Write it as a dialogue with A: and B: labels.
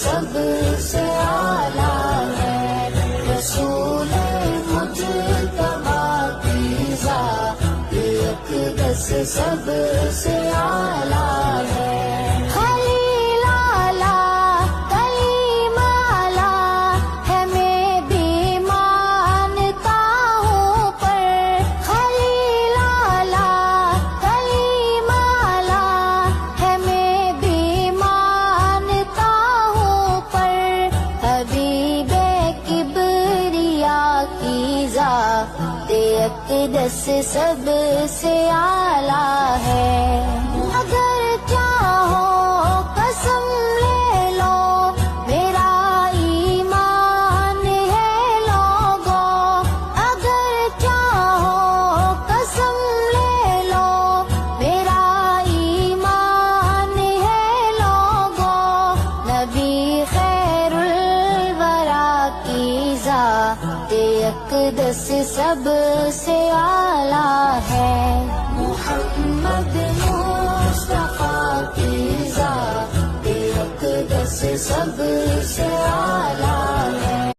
A: سب سے اعلیٰ ہے، رسول مجتبی کی ذات اقدس سب سے اعلیٰ ہے۔ خلیل اعلیٰ کلیم اعلیٰ ہے، میں بھی مانتا ہوں، پر خلیل اعلیٰ کلیم اعلیٰ ہے، میں بھی مانتا ہوں، پر حبیب کبریا کی ذات اقدس سب سے اعلیٰ ہے۔ اگر چاہو قسم لے لو، میرا ایمان ہے لوگو، اگر چاہو قسم لے لو، میرا ایمان ہے لوگو، نبی خیر الورا کی ذات اقدس سب سے اعلیٰ ہے۔ محمد مصطفیٰ کی ذات اقدس سب سے اعلیٰ